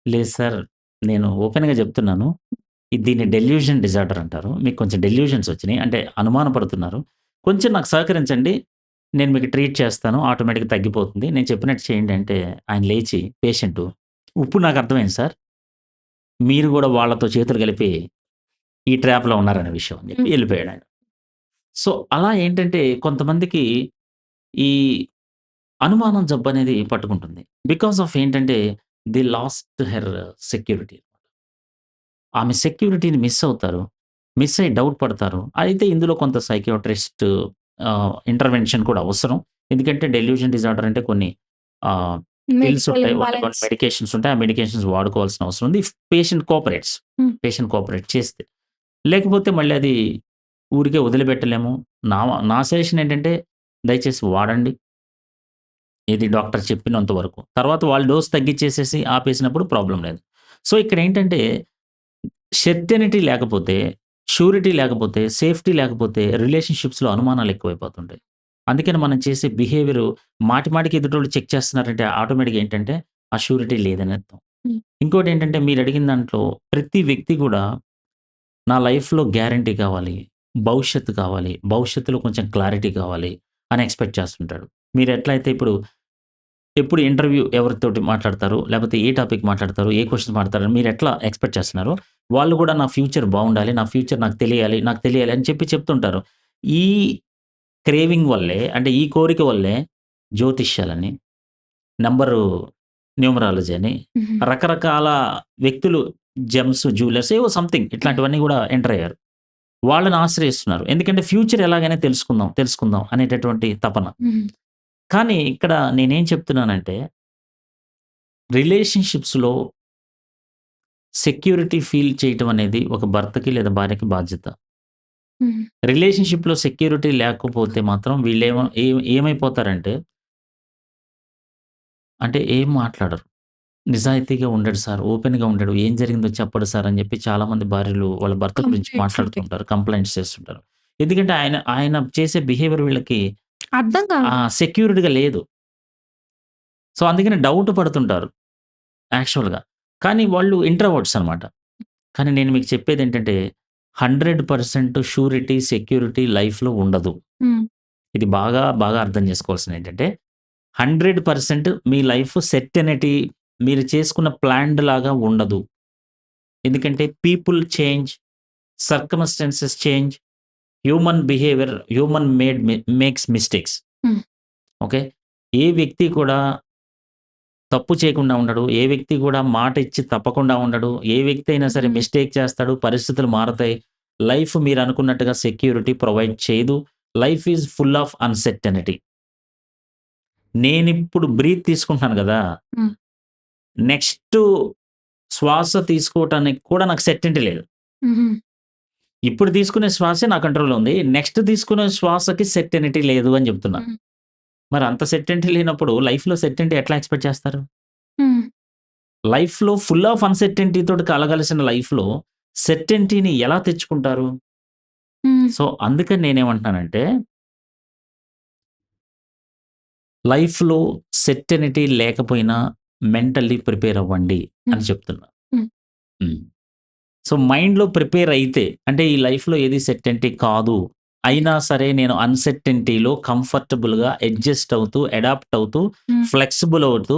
లేదు సార్. నేను ఓపెన్‌గా జెప్తున్నాను. దీన్ని డెల్యూషన్ డిజార్డర్ అంటారు. మీకు కొంచెం డెల్యూషన్స్ వచ్చినియి. అంటే అనుమాన పడుతున్నారు. కొంచెం నాకు సహకరించండి. నేను మీకు ట్రీట్ చేస్తాను. ఆటోమేటిక్‌గా తగ్గిపోతుంది. నేను చెప్పినట్టు చేయండి అంటే ఆయన లేచి పేషెంటు, ఇప్పుడు నాకు అర్థమైంది సార్. మీరు గూడా వాళ్ళతో చేతులు కలిపి ఈ ట్రాప్‌లో ఉన్నారనే విషయం అని జెప్పి హ్మ్. ఎళ్ళిపోయాడాయన. సో, అలా ఏంటంటే కొంతమందికి ఈ అనుమానం జబ్బనేది పట్టుకుంటుంది. బికాస్ ఆఫ్ ఏంటంటే దే లాస్ట్ హెర్ సెక్యూరిటీ. ఆమె సెక్యూరిటీని మిస్ అవుతారు. మిస్ అయ్యి డౌట్ పడతారు. అయితే ఇందులో కొంత సైకియాట్రిస్ట్ ఇంటర్వెన్షన్ కూడా అవసరం. ఎందుకంటే డెల్యూషన్ డిజార్డర్ అంటే కొన్ని ఆహ్, పిల్స్ మెడికల్ ఉంటాయి. కొన్ని ఇంబాలెన్స్. మెడికేషన్స్ ఉంటాయి. ఆ మెడికేషన్స్ వాడుకోవాల్సిన అవసరం ఉంది. If patient cooperates. హ్మ్. పేషెంట్ కోఆపరేట్ చేస్తే. లేకపోతే మళ్ళీ అది ఊరికే వదిలిపెట్టలేము. నా నా సజెషన్ ఏంటంటే దయచేసి వాడండి. ఏది డాక్టర్ చెప్పినంత వరకు. తర్వాత వాళ్ళు డోస్ తగ్గిచ్చేసేసి ఆపేసినప్పుడు ప్రాబ్లమ్ లేదు. సో, ఇక్కడేంటంటే షెర్టనిటీ లేకపోతే, ష్యూరిటీ లేకపోతే, సేఫ్టీ లేకపోతే రిలేషన్‌షిప్స్‌లో అనుమానాలు ఎక్కువైపోతుంటాయి. అందుకని మనం చేసే బిహేవియరు మాటి మాటికి ఎదుటోళ్ళు చెక్ చేస్తున్నారంటే ఆటోమేటిక్‌గా ఏంటంటే ఆ ష్యూరిటీ లేదని అర్థం. హ్మ్. ఇంకోటేంటంటే మీరడిగిన దాంట్లో ప్రతి వ్యక్తి గూడా నా లైఫ్‌లో గ్యారంటీ కావాలి. భవిష్యత్తు కావాలి. భవిష్యత్తులో కొంచెం క్లారిటీ కావాలి అని ఎక్స్‌పెక్ట్ చేస్తుంటాడు. మీరెట్లయితే ఇప్పుడు ఎప్పుడు ఇంటర్వ్యూ ఎవరితోటి మాట్లాడతారు? లేపోతే ఏ టాపిక్ మాట్లాడతారు? ఏ క్వెషన్స్ మాట్లాడతారు? మీరెట్లా ఎక్స్‌పెక్ట్ చేస్తున్నారో, వాళ్ళు గూడా నా ఫ్యూచర్ బావుండాలి. నా ఫ్యూచర్ నాకు తెలియాలి అని చెప్పి చెప్తుంటారు. ఈ క్రేవింగ్ వల్లే అంటే ఈ కోరిక వల్లే జ్యోతిష్యాలని, నంబరు న్యూమరాలజీ అని హుహు. రకరకాల వ్యక్తులు జెమ్స్, జ్యువెలర్స్ ఏవో సంథింగ్ ఇట్లాంటివన్నీ గూడా ఎంటర్ అయ్యారు. వాళ్ళని ఆశ్రయిస్తున్నారు. ఎందుకంటే ఫ్యూచర్ ఎలాగైనా తెలుసుకుందాం, తెలుసుకుందాం అనేటటువంటి తపన. హ్మ్. కానీ ఇక్కడ నేనేం చెప్తున్నానంటే రిలేషన్‌షిప్స్‌లో సెక్యూరిటీ ఫీల్ చేయటం అనేది ఒక భర్తకి లేదా భార్యకి బాధ్యత. హ్మ్. రిలేషన్‌షిప్‌లో సెక్యూరిటీ లేకపోతే మాత్రం ఏమైపోతారంటే అంటే ఏం మాట్లాడరు. నిజాయితీగా ఉండడు సార్. ఓపెన్‌గా ఉండడు. ఏం జరిగిందో చెప్పడు సార్ అని చెప్పి చాలామంది భార్యలు వాళ్ళ భర్త గురించి కంప్లెయింట్స్ ఉంటాయి. మాట్లాడుతుంటారు. కంప్లెయింట్స్ చేస్తుంటారు. ఎందుకంటే ఆయన ఆయన చేసే బిహేవియర్ వీళ్ళకి అర్థం కాదు. సెక్యూర్డ్‌గా లేదు. సో, అందుకని డౌట్ పడుతుంటారు యాక్చువల్‌గా. కానీ వాళ్ళు ఇంట్రోవర్ట్స్ అన్నమాట. కానీ నేను మీకు చెప్పేదేంటంటే 100% షూరిటీ, సెక్యూరిటీ లైఫ్‌లో ఉండదు. హ్మ్. ఇది బాగా అర్థం చేసుకోవాల్సిందేంటంటే 100% మీ లైఫ్ సెర్టెనిటీ మీరు చేసుకున్న ప్లాన్డ్ లాగా ఉండదు. ఎందుకంటే people change, circumstances change, human behaviour, human makes mistakes. హ్మ్. ఓకే. ఏ వ్యక్తి కూడా తప్పు చేయకుండా ఉండడు. ఏ వ్యక్తి కూడా మాట ఇచ్చి తప్పకుండా ఉండడు. ఏ వ్యక్తి అయినా సరే హ్మ్. మిస్టేక్ చేస్తాడు. పరిస్థితులు మారతాయి. లైఫ్ మీరనుకున్నట్టుగా సెక్యూరిటీ ప్రొవైడ్ చేయదు. Life is full of uncertainty. నేనిప్పుడు బ్రీత్ తీసుకుంటున్నాను గదా! హ్మ్. నెక్స్టు శ్వాస తీసుకోవటానికి కూడా నాకు సెర్టెనిటీ లేదు. హుహు. ఇప్పుడు తీసుకునే శ్వాసే నా కంట్రోల్‌లో ఉంది. నెక్స్ట్ తీసుకునే శ్వాసకి సెర్టెనిటీ లేదు అని జెప్తున్నా. హ్మ్. మరి అంత సెర్టెనిటీ లేనప్పుడు లైఫ్‌లో సెర్టెనిటీ ఎట్లా ఎక్స్‌పెక్ట్ చేస్తారు? హ్మ్. లైఫ్‌లో ఫుల్ ఆఫ్ అన్‌సర్టెనిటీ తోటి కలగలిసిన లైఫ్‌లో సెర్టెనిటీని ఎలా తెచ్చుకుంటారు? హ్మ్. సో, అందుకని నేనేమంటున్నానంటే, లైఫ్‌లో సెర్టెనిటీ లేకపోయినా మెంటల్లీ ప్రిపేర్ అవ్వండి హ్మ్. అని చెప్తున్నా. హ్మ్. హ్మ్. సో, మైండ్‌లో ప్రిపేర్ అయితే అంటే ఈ లైఫ్‌లో ఏది సెర్టెనిటీ కాదు. అయినా సరే నేను అన్‌సర్టెనిటీలో కంఫర్టబుల్‌గా అడ్జస్ట్ అవుతూ, అడాప్ట్ అవుతూ, హ్మ్. ఫ్లెక్సిబుల్ అవుతూ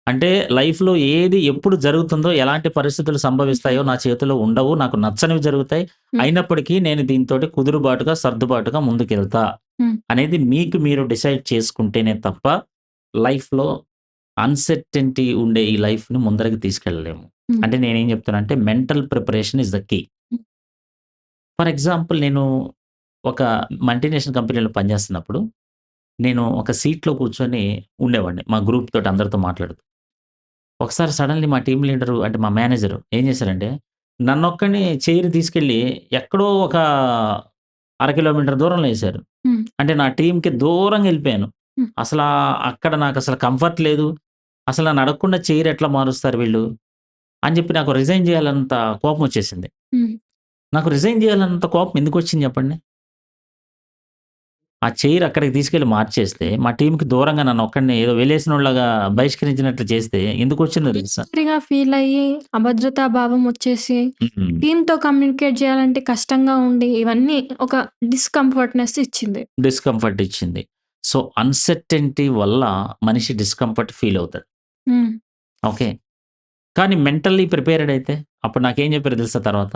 అంటే లైఫ్‌లో ఏది ఎప్పుడు జరుగుతుందో, ఎలాంటి పరిస్థితులు హుహు. సంభవిస్తాయో నా చేతిలో ఉండవు. నాకు నచ్చనివి జరుగుతాయి. హ్మ్. అయినప్పటికీ నేను దీనితోటి కుదురుబాటుగా, సర్దుబాటుగా ముందుకెళ్తా హ్మ్. అనేది మీకు మీరు డిసైడ్ చేసుకుంటేనే తప్ప లైఫ్‌లో అన్‌సర్టెనిటీ ఉండే ఈ లైఫ్‌ని ముందరకి తీసుకెళ్ళలేము. హ్మ్. అంటే నేనేం చెప్తున్నానంటే mental preparation is the key. Hmm. For example నేను ఒక మల్టీనేషనల్ కంపెనీలో పనిచేస్తున్నప్పుడు, నేను ఒక సీట్‌లో కూర్చొని ఉండేవాడిని. మా గ్రూప్ తోటి అందరితో మాట్లాడుతూ. ఒకసారి సడెన్‌లీ మా టీమ్ లీడరు అంటే మా మేనేజరు ఏం చేశారంటే, నన్నొక్కడిని చైర్ తీసుకెళ్ళి ఎక్కడో ఒక అర కిలోమీటర్ దూరంలో ఏశారు. హ్మ్. అంటే నా టీమ్‌కి దూరంగా ఎళ్ళిపోయాను. హ్మ్. అసలా అక్కడ నాకసలు కంఫర్ట్ లేదు. అసలు నన్ను అడగకుండా చైర్ ఎట్లా మారుస్తారు వీళ్ళు? అని చెప్పి నాకు రిజైన్ చేయాలన్నంత కోపం వచ్చేసింది. హ్మ్. నాకు రిజైన్ చేయాలన్నంత కోపం ఎందుకొచ్చింది చెప్పండి? ఆ చైర్ అక్కడికి తీసుకెళ్ళి మార్చేస్తే, మా టీమ్‌కి దూరంగా నన్నొక్కడిని ఏదో వెలేసినోడిలాగా బహిష్కరించినట్లు చేస్తే ఎందుకొచ్చిందో తెలుసా? ఒంటరిగా ఫీలయ్యి, అభద్రతా భావం వచ్చేసి, హ్మ్. టీమ్‌తో కమ్యూనికేట్ జేయాలంటే కష్టంగా ఉండి, ఇవన్నీ ఒక డిస్‌కంఫర్ట్‌నెస్ ఇచ్చింది. డిస్కంఫర్ట్ ఇచ్చింది. సో, అన్‌సర్టెనిటీ వల్ల మనిషి డిస్కంఫర్ట్ ఫీల్ అవుతాడు. హ్మ్. ఓకే. కానీ మెంటల్లీ ప్రిపేర్డ్ అయితే అప్పుడు నాకేం చెప్పారో తెలుసా తర్వాత?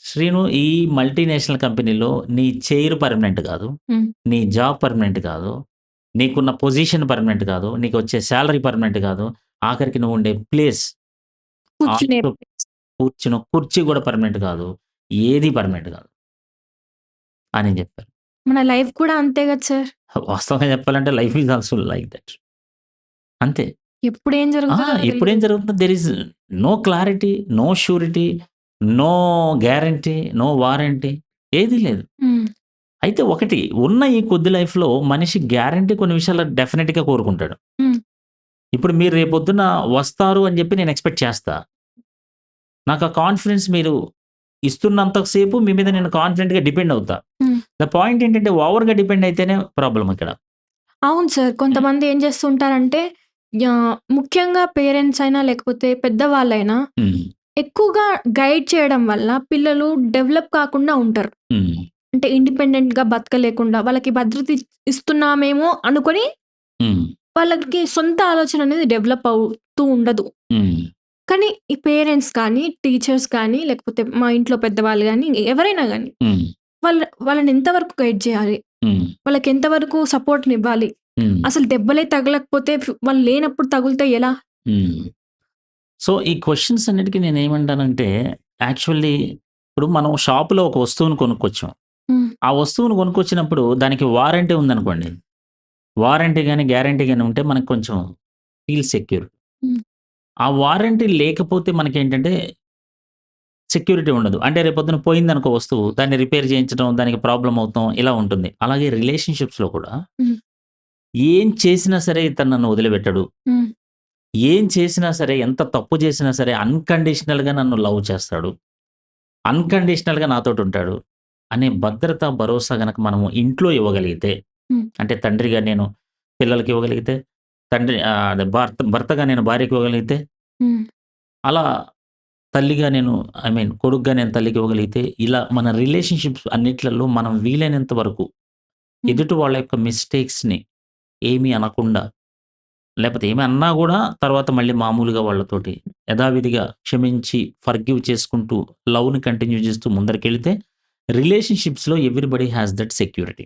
"శ్రీను ఈ మల్టీనేషనల్ కంపెనీలో నీ చైర్ పర్మనెంట్ కాదు. హ్మ్. నీ జాబ్ పర్మనెంట్ కాదు. నీకున్న పొజిషన్ పర్మనెంట్ కాదు. నీకొచ్చే సాలరీ పర్మనెంట్ కాదు. ఆఖరికి నువ్వుండే ప్లేస్ కూర్చునే ఆల్సో కూర్చున్న కుర్చీ కూడా పర్మనెంట్ కాదు. ఏది పర్మనెంట్ కాదు" అని చెప్పారు. మన లైఫ్ కూడా అంతే గదా సార్! వాస్తవంగా చెప్పాలంటే life is also like that. అంతే. ఎప్పుడేం ఆ! జరుగుతదో ఎప్పుడేం తెలీదు. జరుగుతుందో there is no clarity, no surety, no guarantee, no warranty ఏది లేదు. హ్మ్. అయితే ఒకటి ఉన్న ఈ కొద్ది లైఫ్‌లో మనిషి గ్యారంటీ కొన్ని విషయాల్లో డెఫినిట్‌గా కోరుకుంటాడు. హ్మ్. ఇప్పుడు మీరు రేపొద్దున వస్తారు అని చెప్పి నేను ఎక్స్‌పెక్ట్ చేస్తా. నాకు ఆ కాన్ఫిడెన్స్ మీరు ఇస్తున్నంత సేపు మీ మీద నేను కాన్ఫిడెంట్‌గా డిపెండ్ అవుతా. హ్మ్. ద పాయింట్ ఏంటంటే ఓవర్‌గా డిపెండ్ అయితేనే ప్రాబ్లమ్ ఇక్కడ. అవును సార్. హ్మ్. కొంతమంది ఏం చేస్తుంటారంటే, ముఖ్యంగా పేరెంట్స్ అయినా, లేకపోతే పెద్దవాళ్ళైనా హ్మ్. ఎక్కువగా గైడ్ చేయడం వల్ల పిల్లలు డెవలప్ కాకుండా ఉంటారు. హ్మ్. అంటే ఇండిపెండెంట్‌గా బతకలేకుండా, వాళ్ళకి భద్రత ఇస్తున్నామేమో అనుకోని, హ్మ్. వాళ్ళకి సొంత ఆలోచన అనేది డెవలప్ అవుతూ ఉండదు. హ్మ్. కానీ ఈ పేరెంట్స్ కానీ, టీచర్స్ కానీ, లేకపోతే మా ఇంట్లో పెద్దవాళ్ళు గానీ, ఎవరైనా గానీ, హ్మ్. వాళ్ళని ఎంతవరకు గైడ్ చేయాలి? హ్మ్. వాళ్ళకి ఎంతవరకు సపోర్ట్‌నివ్వాలి? హ్మ్. అసలు దెబ్బలే తగలకపోతే వాళ్ళు లేనప్పుడు తగులుతే ఎలా? హ్మ్. సో, ఈ క్వెషన్స్ అన్నిటికి నేనేమంటానంటే, యాక్చువల్లీ ఇప్పుడు మనం షాప్‌లో ఒక వస్తువును కొనుక్కొచ్చాం. హ్మ్. ఆ వస్తువును కొనుక్కొచ్చినప్పుడు దానికి వారంటీ ఉందనుకోండి. వారంటీ గాని, గ్యారంటీ గాని ఉంటే మనకు కొంచెం ఫీల్ సెక్యూర్. హ్మ్. ఆ వారంటీ లేకపోతే మనకేంటంటే సెక్యూరిటీ ఉండదు. అంటే రేపొద్దున పోయిందనుకో వస్తువు, దాన్ని రిపేర్ చేయించడం, దానికి ప్రాబ్లమ్ అవుతాం ఇలా ఉంటుంది. అలాగే రిలేషన్‌షిప్స్‌లో కూడా హ్మ్. ఏం చేసినా సరే ఇతను నన్ను వదిలిపెట్టడు. హ్మ్. ఏం చేసినా సరే, ఎంత తప్పు చేసినా సరే అన్‌కండిషనల్‌గా నన్ను లవ్ చేస్తాడు. అన్‌కండిషనల్‌గా నాతోటుంటాడు. అనే భద్రత, భరోసా గనక మనము ఇంట్లో ఇవ్వగలిగితే, హ్మ్. అంటే తండ్రిగా నేను పిల్లలకి ఇవ్వగలిగితే, అదే భర్తగా నేను భార్యకి ఇవ్వగలిగితే, హ్మ్. అలా తల్లిగా నేను కొడుకుగా నేను తల్లికి ఇవ్వగలిగితే, ఇలా మన రిలేషన్‌షిప్స్ అన్నిట్లలో మనం వీలైనంత వరకు హ్మ్. ఎదుటి వాళ్ళ యొక్క మిస్టేక్స్‌ని ఏమి అనకుండా, లేపోతే ఏమి అన్నా గూడా తర్వాత మళ్ళీ మామూలుగా వాళ్ళతోటి యథావిధిగా క్షమించి, ఫర్గివ్ చేసుకుంటూ, లవ్‌ని కంటిన్యూ చేస్తూ ముందరికెళితే రిలేషన్‌షిప్స్‌లో ఎవ్రీబడీ హాస్ దట్ సెక్యూరిటీ.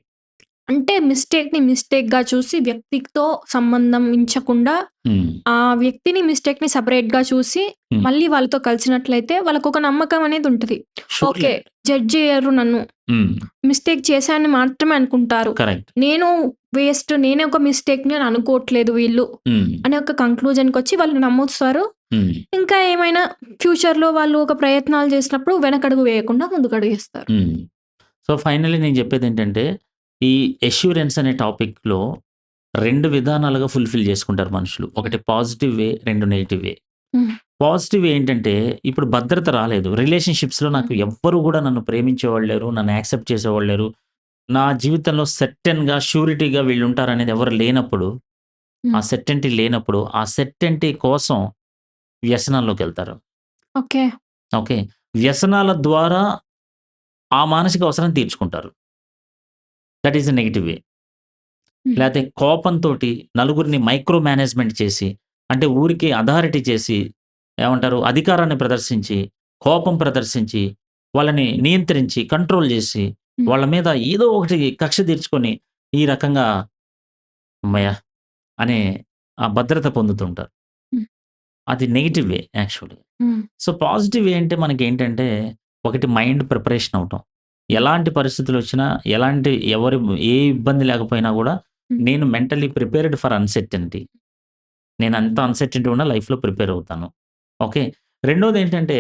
అంటే మిస్టేక్‌ని మిస్టేక్‌గా చూసి వ్యక్తితో సంబంధం ఉంచకుండా, హ్మ్. ఆ వ్యక్తిని మిస్టేక్‌ని సెపరేట్‌గా చూసి, హ్మ్. మళ్ళీ వాళ్ళతో కలిసినట్లయితే వాళ్ళకొక నమ్మకం అనేది ఉంటది. Surely okay. అండి. జడ్జ్ జేయరు నన్ను. హ్మ్. మిస్టేక్ చేశానని మాత్రమే అనుకుంటారు. కరెక్ట్. నేను వేస్ట్, నేనే ఒక మిస్టేక్‌ని అని అనుకోవట్లేదు వీళ్ళు హ్మ్. అనే ఒక కంక్లూజన్‌కొచ్చి వాళ్ళు నమ్ముస్తారు. హ్మ్. ఇంకా ఏమైనా ఫ్యూచర్‌లో వాళ్ళు ఒక ప్రయత్నాలు చేసినప్పుడు వెనకడుగు వేయకుండా ముందుకడుగేస్తారు. హ్మ్. సో, ఫైనల్లీ నేను చెప్పేదేంటంటే, ఈ అష్యూరెన్స్ అనే టాపిక్‌లో 2 విధానాలుగా ఫుల్‌ఫిల్ చేసుకుంటారు మనుషులు. హ్మ్. ఒకటి పాజిటివ్ వే, 2 నెగెటివ్ వే. హ్మ్. పాజిటివ్ ఏంటంటే, ఇప్పుడు భద్రత రాలేదు. రిలేషన్‌షిప్స్‌లో నాకు హ్మ్. ఎవ్వరు గూడా నన్ను ప్రేమించేవాళ్ళు లేరు. నన్ను యాక్సెప్ట్ చేసేవాళ్ళు లేరు. నా జీవితంలో సెర్టైన్‌గా, ష్యూరిటీగా వీళ్ళుంటారనేది ఎవరు లేనప్పుడు, ఆ హ్మ్. సెర్టైనిటీ లేనప్పుడు, ఆ సెర్టైనిటీ కోసం వ్యసనాల్లోకెళ్తారు. ఓకే. ఓకే. వ్యసనాల ద్వారా ఆ మానసిక అవసరం తీర్చుకుంటారు. దట్ ఈస్ ఎ నెగెటివ్ వే. హ్మ్. లేతే కోపంతోటి నలుగురిని మైక్రో మేనేజ్‌మెంట్ చేసి, అంటే ఊరికే అథారిటీ చేసి, ఏమంటారు అధికారాన్ని ప్రదర్శించి, కోపం ప్రదర్శించి, వాళ్ళని నియంత్రించి, కంట్రోల్ జేసి, హ్మ్. వాళ్ళ మీద ఏదో ఒకటి కక్ష తీర్చుకొని, ఈ రకంగా హమ్మయ్య! అనే ఆ భద్రత పొందుతుంటారు. హ్మ్. అది నెగెటివ్ వే యాక్చువల్లీ. హ్మ్. సో, పాజిటివ్ వే అంటే మనకేంటంటే, ఒకటి మైండ్ ప్రిపరేషన్ అవ్వటం. హ్మ్. ఎలాంటి పరిస్థితులొచ్చినా, ఎలాంటి ఏ ఇబ్బంది లేకపోయినా గూడా, హ్మ్. నేను మెంటల్లీ ప్రిపేర్డ్ ఫర్ అన్‌సర్టెనిటీ. నేనంత అన్‌సర్టెనిటీ ఉన్నా లైఫ్‌లో ప్రిపేర్ అవుతాను. ఓకే. రెండోదేంటంటే,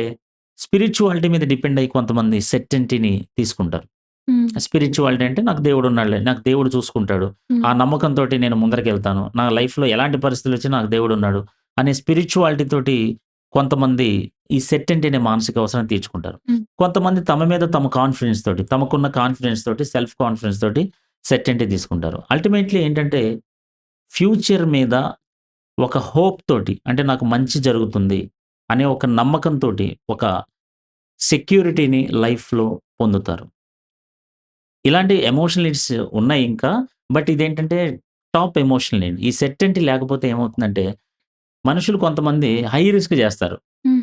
స్పిరిచ్యువాలిటీ మీద డిపెండ్ అయ్యి కొంతమంది సెర్టెనిటీని తీసుకుంటారు. హ్మ్. స్పిరిచువాలిటీ అంటే నాకు దేవుడున్నాడులే. నాకు దేవుడు చూసుకుంటాడు. హ్మ్. ఆ నమ్మకంతోటి నేను ముందరికెళ్తాను. నా లైఫ్‌లో ఎలాంటి పరిస్థితులొచ్చినా నాకు దేవుడున్నాడు అనే స్పిరిచువాలిటీ తోటి కొంతమంది ఈ సెర్టెనిటీ అనే మానసిక అవసరాన్ని తీర్చుకుంటారు. హ్మ్. కొంతమంది తమ మీద తమ కాన్ఫిడెన్స్ తోటి, తమకున్న కాన్ఫిడెన్స్ తోటి, సెల్ఫ్ కాన్ఫిడెన్స్ తోటి సెర్టెనిటీ తీసుకుంటారు. అల్టిమేట్‌లీ ఏంటంటే ఫ్యూచర్ మీద ఒక హోప్ తోటి అంటే నాకు మంచి జరుగుతుంది అనే ఒక నమ్మకంతోటి ఒక సెక్యూరిటీని లైఫ్‌లో పొందుతారు. ఇలాంటి ఎమోషనల్ నీడ్స్ ఉన్నాయి ఇంకా. బట్ ఇదేంటంటే టాప్ ఎమోషనల్ నీడ్. ఈ సెర్టెనిటీ లేకపోతే ఏమవుతుందంటే మనుషులు కొంతమంది హై రిస్క్ జేస్తారు. హ్మ్.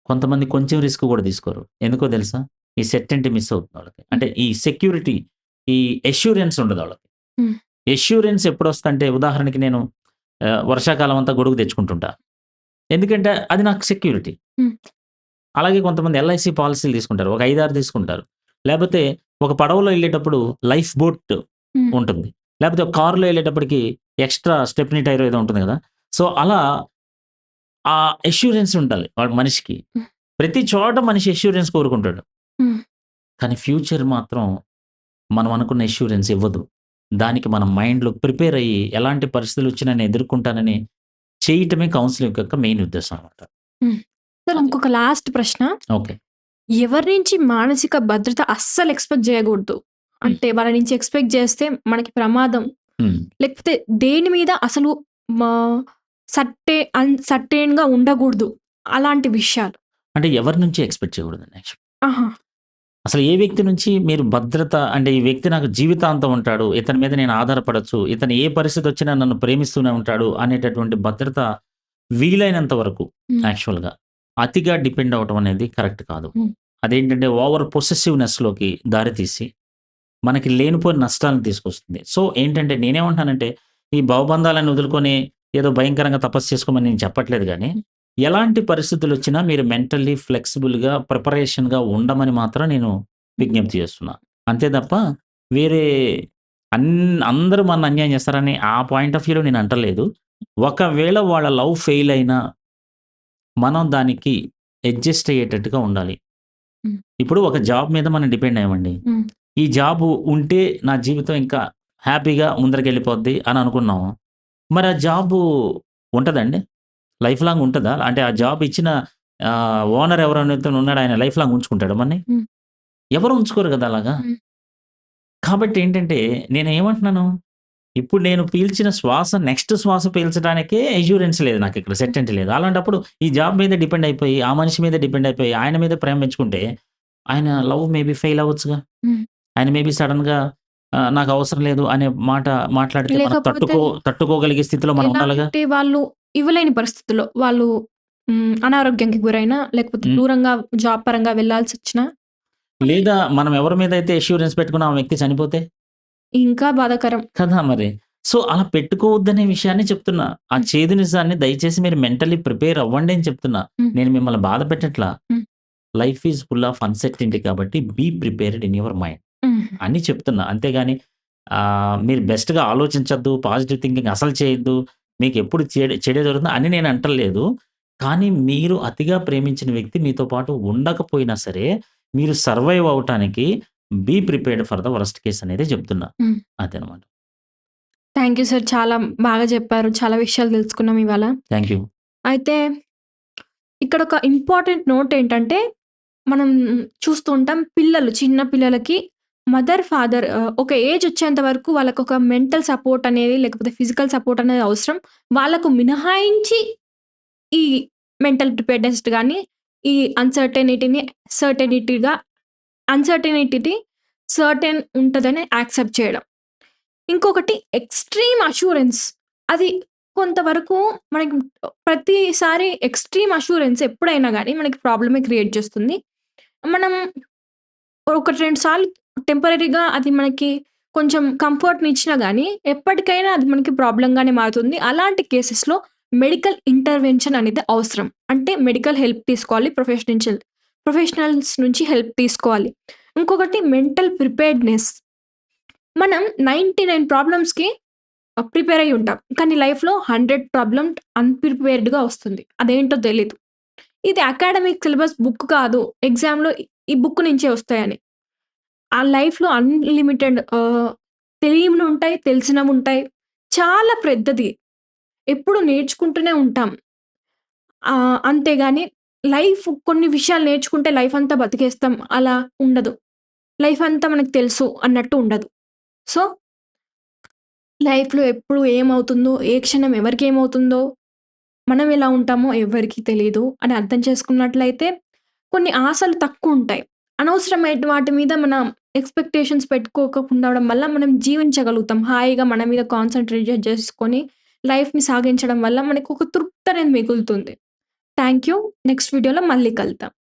కొంతమంది కొంచెం రిస్క్ గూడా తీసుకోరు. ఎందుకో తెలుసా? ఈ సెర్టెనిటీ మిస్ అవుతుంది వాళ్ళకి. హ్మ్. అంటే ఈ సెక్యూరిటీ, ఈ అష్యూరెన్స్ ఉండదు వాళ్ళకి. హ్మ్. అష్యూరెన్స్ ఎప్పుడొస్తదంటే ఉదాహరణకి నేను వర్షాకాలం అంతా గొడుగు తెచ్చుకుంటుంటా. ఎందుకంటే అది నాకు సెక్యూరిటీ. హ్మ్. అలాగే కొంతమంది ఎల్ఐసీ పాలిసీలు తీసుకుంటారు. ఒక 5, 6 తీసుకుంటారు. లేపోతే ఒక పడవలో ఎళ్ళేటప్పుడు లైఫ్ బోట్ హ్మ్. ఉంటుంది. లేపోతే ఒక కారులో ఎళ్ళేటప్పటికి ఎక్స్‌ట్రా స్టెప్నీ టైరో ఏదో ఉంటుంది గదా! సో, అలా ఆ అష్యూరెన్స్ ఉండాలి మనిషికి. హ్మ్. ప్రతి చోట మనిషి అష్యూరెన్స్ కోరుకుంటాడు. హ్మ్. కానీ ఫ్యూచర్ మాత్రం మనం అనుకున్న అష్యూరెన్స్ ఇవ్వదు. దానికి మన మైండ్‌లో ప్రిపేర్ అయ్యి ఎలాంటి పరిస్థితులొచ్చినా నేను ఎదుర్కొంటానని చేయటమే కౌన్సెలింగ్ యొక్క మెయిన్ ఉద్దేశ్యం అన్నమాట. హ్మ్. సార్ అది. ఇంకొక లాస్ట్ ప్రశ్న. ఓకే. ఎవరి నుంచి మానసిక భద్రత అస్సలు ఎక్స్‌పెక్ట్ జేయగూడదు? హ్మ్. అంటే వాళ్ళ నుంచి ఎక్స్‌పెక్ట్ జేస్తే మనకి ప్రమాదం. హ్మ్. లేకపోతే దేని మీద అసలు మా సర్టెయిన్‌గా ఉండగూడదు. అలాంటి విషయాలు. అంటే ఎవరి నుంచి ఎక్స్‌పెక్ట్ చేయకూడదండి యాక్చువల్లీ. ఆహా! అసలు ఏ వ్యక్తి నుంచి మీరు భద్రత అంటే ఈ వ్యక్తి నాకు జీవితాంతం ఉంటాడు. ఇతని మీద నేను ఆధారపడొచ్చు. ఇతను ఏ పరిస్థితొచ్చినా నన్ను ప్రేమిస్తూనే ఉంటాడు అనేటటువంటి భద్రత వీలైనంత వరకు హ్మ్. యాక్చువల్‌గా అతిగా డిపెండ్ అవ్వటం అనేది కరెక్ట్ కాదు. హ్మ్. అదేంటంటే ఓవర్ పొసెసివ్‌నెస్‌లోకి దారితీసి మనకి లేనిపోని నష్టాలను తీసుకొస్తుంది. సో, ఏంటంటే నేనేమంటున్నానంటే ఈ భవబంధాలను వదులుకొని ఏదో భయంకరంగా తపస్సు చేసుకోమని నేను చెప్పట్లేదు గానీ, హ్మ్. ఎలాంటి పరిస్థితులొచ్చినా మీరు మెంటల్లీ ఫ్లెక్సిబుల్‌గా, ప్రిపరేషన్‌గా ఉండమని మాత్రం నేను హ్మ్. విజ్ఞప్తి చేస్తున్నా. అంతే తప్ప వేరే అన్ అందరూ మనల్ని అన్యాయం చేస్తారని ఆ పాయింట్ ఆఫ్ వ్యూలో నేను అంటలేదు. ఒకవేళ వాళ్ళ లవ్ ఫెయిల్ అయినా మనం దానికి అడ్జస్ట్ అయ్యేటట్టుగా ఉండాలి. హ్మ్. ఇప్పుడు ఒక జాబ్ మీద మనం డిపెండ్ అయ్యామండి. హ్మ్. ఈ జాబు ఉంటే నా జీవితం ఇంకా హ్యాపీగా ముందరికెళ్ళిపోద్ది అని అనుకున్నాం. మరి ఆ జాబు ఉంటదండి? లైఫ్ లాంగ్ ఉంటదా? అంటే ఆ జాబ్ ఇచ్చిన ఓనర్ ఎవరైతే ఉన్నాడో ఆయన లైఫ్ లాంగ్ ఉంచుకుంటాడా మనని? హ్మ్. ఎవరు ఉంచుకోరు కదా అలాగా. హ్మ్. కాబట్టి ఏంటంటే నేనేమంటున్నాను, ఇప్పుడు నేను పీల్చిన శ్వాస నెక్స్ట్ శ్వాస పీల్చడానికే అష్యూరెన్స్ లేదు నాకిక్కడ హ్మ్. సెర్టైనిటీ లేదు. అలాంటప్పుడు ఈ జాబ్ మీద డిపెండ్ అయిపోయి, ఆ మనిషి మీద డిపెండ్ అయిపోయి, ఆయన మీద ప్రేమ పెంచుకుంటే ఆయన లవ్ మేబీ ఫెయిల్ అవ్వచ్చుగా. హ్మ్. ఆయన మేబీ సడెన్‌గా నాకవసరం లేదు అనే మాట మాట్లాడితే మనం లేకపోతే తట్టుకోగలిగే స్థితిలో మనం ఉండాలిగా. ఎలాంటి వాళ్ళు ఇవ్వలేని పరిస్థితుల్లో వాళ్ళు అనారోగ్యానికి గురైనా, లేకపోతే హ్మ్. దూరంగా జాబ్ పరంగా వెళ్ళాల్సొచ్చినా లేదా మనం ఎవరి మీదైతే అష్యూరెన్స్ పెట్టుకున్న ఆ వ్యక్తి చనిపోతే? ఇంకా బాధాకరం. కదా మరి. సో, అలా పెట్టుకోవద్దనే విషయాన్ని చెప్తున్నా. ఆ హ్మ్. చేదు నిజాన్ని దయచేసి మీరు మెంటల్లీ ప్రిపేర్ అవ్వండి అని చెప్తున్నా. హ్మ్. నేను మిమ్మల్ని బాధ పెట్టట్లా. Hmm. Life is full of uncertainty కాబట్టి be prepared in your mind హుహు. అని చెప్తున్నా. అంతేగాని మీరు బెస్ట్‌గా ఆలోచించొద్దు, పాజిటివ్ థింకింగ్ అసలు చేయొద్దు, మీకెప్పుడు చెడే జరుగుతుంది అని నేను అంటలేదు. కానీ మీరు అతిగా ప్రేమించిన వ్యక్తి మీతో పాటు ఉండకపోయినా సరే, మీరు సర్వైవ్ అవ్వటానికి be prepared for the worst case అనేది చెప్తున్నా. హ్మ్. అదనమాట. Thank you sir. చాలా బాగా చెప్పారు. చాలా విషయాలు తెలుసుకున్నాం ఇవాళ. Thank you. అయితే ఇక్కడొక ఇంపార్టెంట్ నోట్ ఏంటంటే, మనం చూస్తూ ఉంటాం పిల్లలు చిన్న పిల్లలకి మదర్, ఫాదర్ ఒక ఏజ్ వచ్చేంత వరకు వాళ్ళకొక మెంటల్ సపోర్ట్ అనేది, లేకపోతే ఫిజికల్ సపోర్ట్ అనేది అవసరం. వాళ్ళకు మినహాయించి ఈ మెంటల్ ప్రిపేర్‌నెస్ గాని, ఈ అన్‌సర్టెనిటీని సర్టెనిటీగా అన్‌సర్టెనిటీని సర్టెన్ ఉంటదని యాక్సెప్ట్ చేయడం. ఇంకొకటి ఎక్స్‌ట్రీమ్ అష్యూరెన్స్. అది కొంతవరకు మనకి ప్రతిసారి ఎక్స్‌ట్రీమ్ అష్యూరెన్స్ ఎప్పుడైనా గాని మనకి ప్రాబ్లమే క్రియేట్ చేస్తుంది. మనం ఒకటి 2 సార్లు టెంపరరీగా అది మనకి కొంచెం కంఫర్ట్‌నిచ్చినా గాని, ఎప్పటికైనా అది మనకి ప్రాబ్లమ్‌గానే మారుతుంది. అలాంటి కేసెస్‌లో మెడికల్ ఇంటర్వెన్షన్ అనేది అవసరం. అంటే మెడికల్ హెల్ప్ తీసుకోవాలి. ప్రొఫెషనల్స్ నుంచి హెల్ప్ తీసుకోవాలి. ఇంకొకటి మెంటల్ ప్రిపేర్డ్‌నెస్. మనం 99 ప్రాబ్లమ్స్‌కి ప్రిపేర్ అయ్యి ఉంటాం. కానీ లైఫ్‌లో 100 ప్రాబ్లమ్ అన్‌ప్రిపేర్డ్‌గా వస్తుంది. అదేంటో తెలీదు. ఇది అకాడమిక్ సిలబస్ బుక్ కాదు. ఎగ్జామ్‌లో ఈ బుక్ నుంచే వస్తాయని. ఆ లైఫ్‌లో అన్‌లిమిటెడ్ తెలియనివుంటాయి, తెలిసినవుంటాయి. చాలా పెద్దది. ఎప్పుడు నేర్చుకుంటూనే ఉంటాం. అంతేగాని లైఫ్ కొన్ని విషయాలు నేర్చుకుంటే లైఫ్ అంతా బతికేస్తాం అలా ఉండదు. లైఫ్ అంతా మనకు తెలుసు అన్నట్టు ఉండదు. సో, లైఫ్‌లో ఎప్పుడు ఏమవుతుందో, ఏ క్షణం ఎవరికేమవుతుందో, మనం ఎలా ఉంటామో ఎవ్వరికీ తెలీదు అని అర్థం చేసుకున్నట్లయితే కొన్ని ఆశలు తక్కువుంటాయి. అనవసరమైన వాటి మీద మనం ఎక్స్‌పెక్టేషన్స్ పెట్టుకోకుండా వల్ల మనం జీవించగలుగుతాం. హాయిగా మన మీద కాన్సంట్రేట్ చేసుకొని లైఫ్‌ని సాగించడం వల్ల మనకొక తృప్తి అనేది మిగులుతుంది. Thank you. నెక్స్ట్ వీడియోలో మళ్ళీ కలుద్దాం.